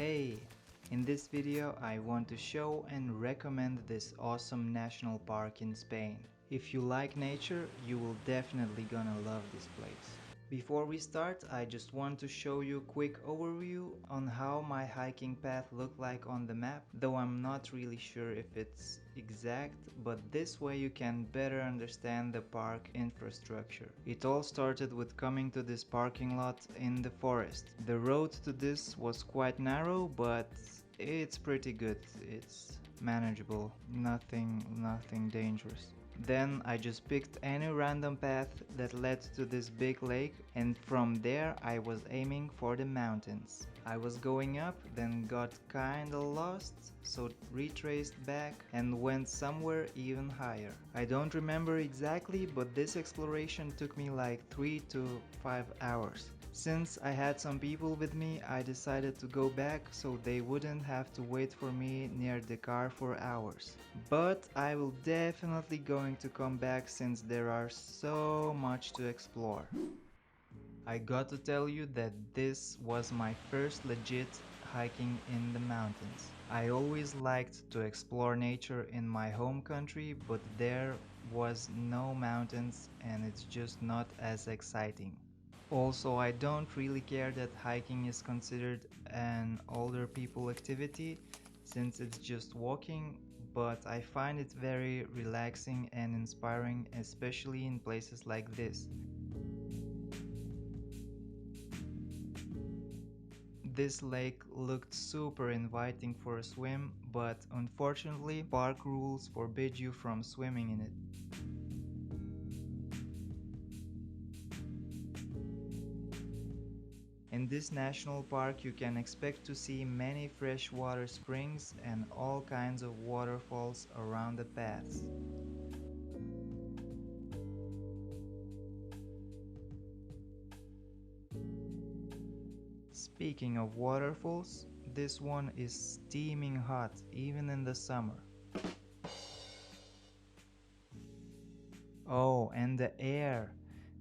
Hey! In this video I want to show and recommend this awesome national park in Spain. If you like nature, you will definitely gonna love this place. Before we start, I just want to show you a quick overview on how my hiking path looked like on the map, though I'm not really sure if it's exact, but this way you can better understand the park infrastructure. It all started with coming to this parking lot in the forest. The road to this was quite narrow, but it's pretty good. It's manageable, nothing dangerous. Then I just picked any random path that led to this big lake, and from there I was aiming for the mountains. I was going up, then got kinda lost, so retraced back and went somewhere even higher. I don't remember exactly, but this exploration took me like 3 to 5 hours. Since I had some people with me, I decided to go back so they wouldn't have to wait for me near the car for hours. But I will definitely going to come back since there are so much to explore. I got to tell you that this was my first legit hiking in the mountains. I always liked to explore nature in my home country, but there was no mountains and it's just not as exciting. Also, I don't really care that hiking is considered an older people activity since it's just walking, but I find it very relaxing and inspiring, especially in places like this. This lake looked super inviting for a swim, but unfortunately park rules forbid you from swimming in it. In this national park you can expect to see many freshwater springs and all kinds of waterfalls around the paths. Speaking of waterfalls, this one is steaming hot even in the summer. Oh, and the air!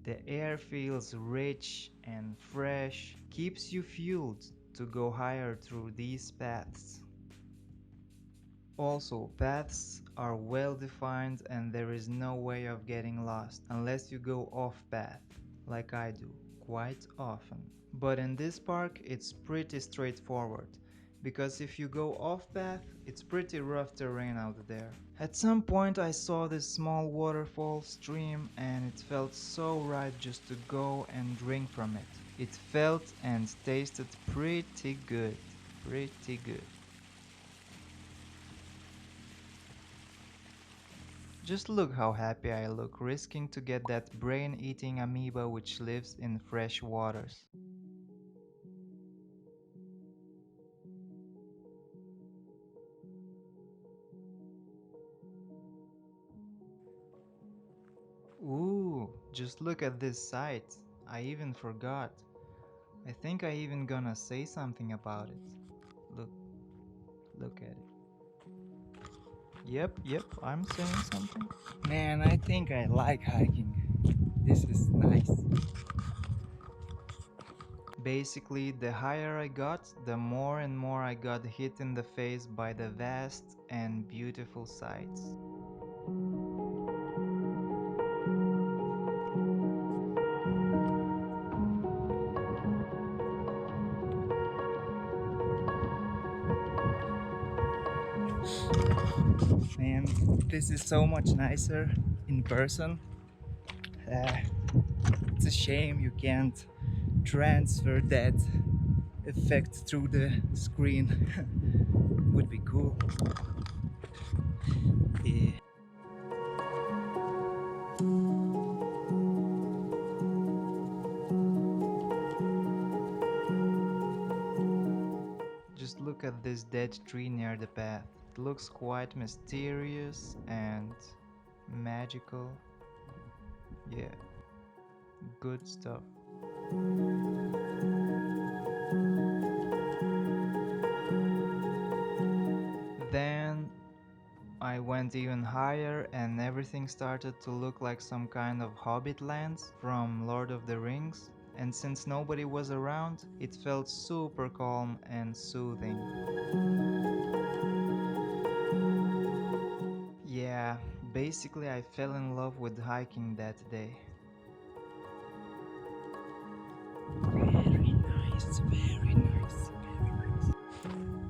The air feels rich and fresh, keeps you fueled to go higher through these paths. Also, paths are well defined and there is no way of getting lost unless you go off path, like I do, quite often. But in this park it's pretty straightforward, because if you go off path, it's pretty rough terrain out there. At some point I saw this small waterfall stream and it felt so right just to go and drink from it. It felt and tasted pretty good, pretty good. Just look how happy I look risking to get that brain-eating amoeba which lives in fresh waters. Ooh, just look at this site. I even forgot. I think I even gonna say something about it. Look, look at it. Yep, I'm saying something. Man, I think I like hiking. This is nice. Basically, the higher I got, the more and more I got hit in the face by the vast and beautiful sights. Man, this is so much nicer in person. Uh, it's a shame you can't transfer that effect through the screen. Would be cool. Yeah. Just look at this dead tree near the path. It looks quite mysterious and magical. Yeah, good stuff. Then I went even higher and everything started to look like some kind of hobbit lands from Lord of the Rings, and since nobody was around, it felt super calm and soothing. Yeah, basically I fell in love with hiking that day. Very nice, very nice, very nice.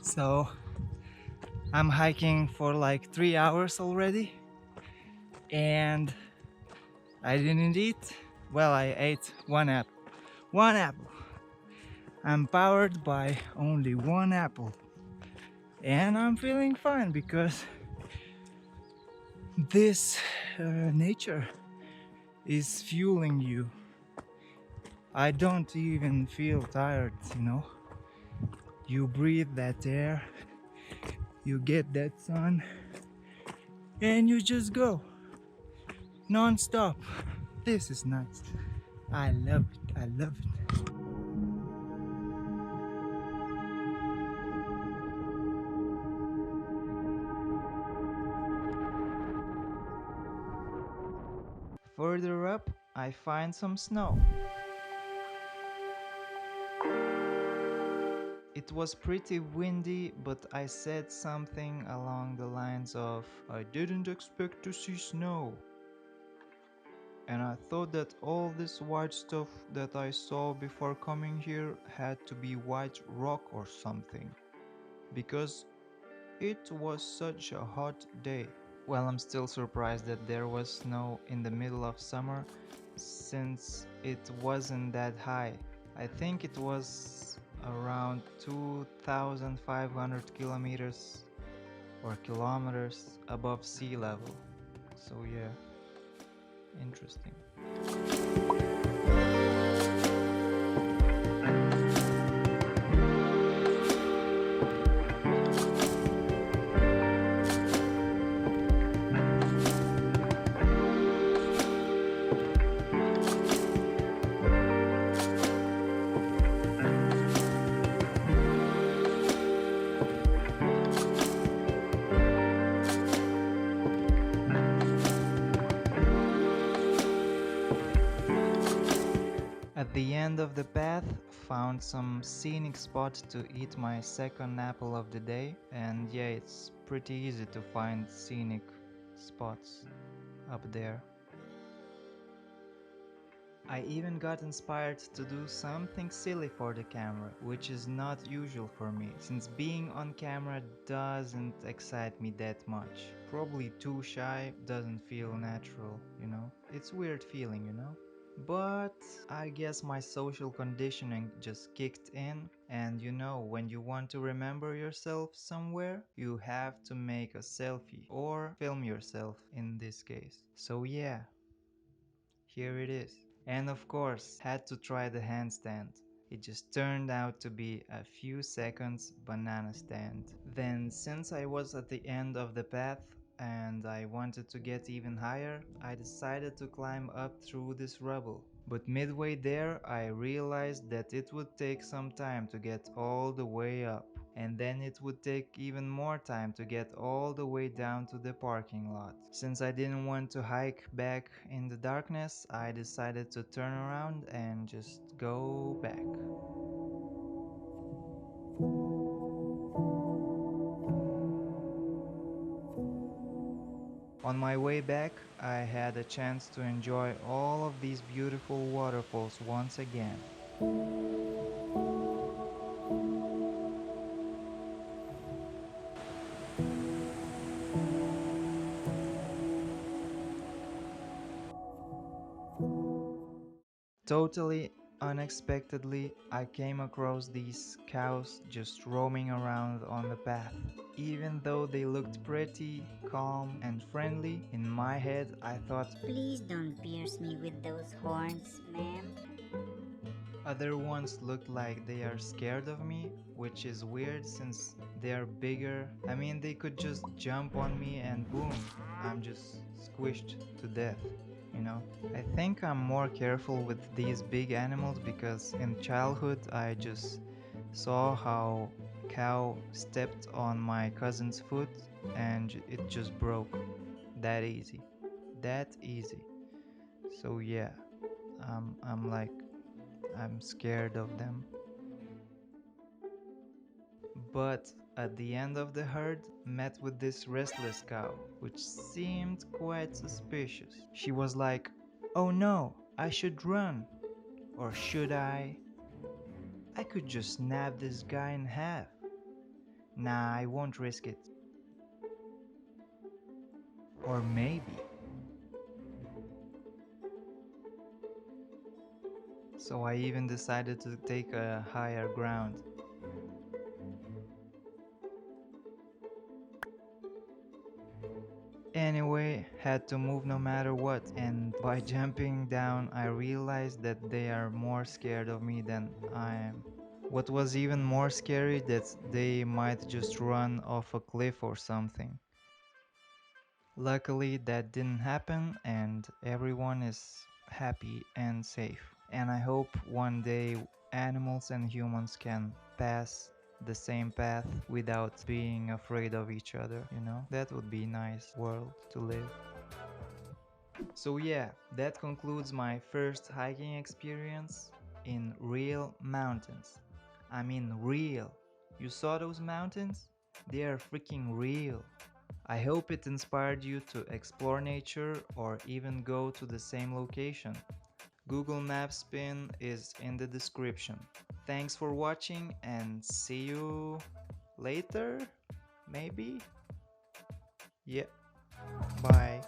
So, I'm hiking for like 3 hours already, and I didn't eat. Well, I ate one apple. One apple. I'm powered by only one apple. And I'm feeling fine because this nature is fueling you. I don't even feel tired, you know. You breathe that air, you get that sun, and you just go non-stop. This is nice. I love it. I love it. Further up, I find some snow. It was pretty windy, but I said something along the lines of, "I didn't expect to see snow." And I thought that all this white stuff that I saw before coming here had to be white rock or something, because it was such a hot day. Well, I'm still surprised that there was snow in the middle of summer, since it wasn't that high. I think it was around 2,500 kilometers or kilometers above sea level. So yeah, interesting. At the end of the path, found some scenic spot to eat my second apple of the day, and yeah, it's pretty easy to find scenic spots up there. I even got inspired to do something silly for the camera, which is not usual for me, since being on camera doesn't excite me that much. Probably too shy, doesn't feel natural, you know? It's weird feeling, you know? But I guess my social conditioning just kicked in, and you know, when you want to remember yourself somewhere, you have to make a selfie or film yourself in this case. So yeah, here it is. And of course, had to try the handstand. It just turned out to be a few seconds banana stand. Then, since I was at the end of the path and I wanted to get even higher, I decided to climb up through this rubble. But midway there, I realized that it would take some time to get all the way up. And then it would take even more time to get all the way down to the parking lot. Since I didn't want to hike back in the darkness, I decided to turn around and just go back. On my way back, I had a chance to enjoy all of these beautiful waterfalls once again. Totally unexpectedly, I came across these cows just roaming around on the path. Even though they looked pretty, calm, and friendly, in my head I thought, Please don't pierce me with those horns, ma'am. other ones looked like they are scared of me, which is weird since they are bigger. I mean, they could just jump on me and boom, I'm just squished to death, you know? I think I'm more careful with these big animals because in childhood I just saw how cow stepped on my cousin's foot and it just broke. That easy. That easy. So yeah, I'm like, I'm scared of them. But at the end of the herd, met with this restless cow, which seemed quite suspicious. She was like, "Oh no, I should run. Or should I? I could just snap this guy in half. Nah, I won't risk it. Or maybe." So I even decided to take a higher ground. Anyway, had to move no matter what, and by jumping down I realized that they are more scared of me than I am. What was even more scary that they might just run off a cliff or something. Luckily that didn't happen and everyone is happy and safe. And I hope one day animals and humans can pass the same path without being afraid of each other, you know? That would be a nice world to live. So yeah, that concludes my first hiking experience in real mountains. I mean real. You saw those mountains? They are freaking real. I hope it inspired you to explore nature or even go to the same location. Google Maps pin is in the description. Thanks for watching and see you later? Maybe? Yeah. Bye.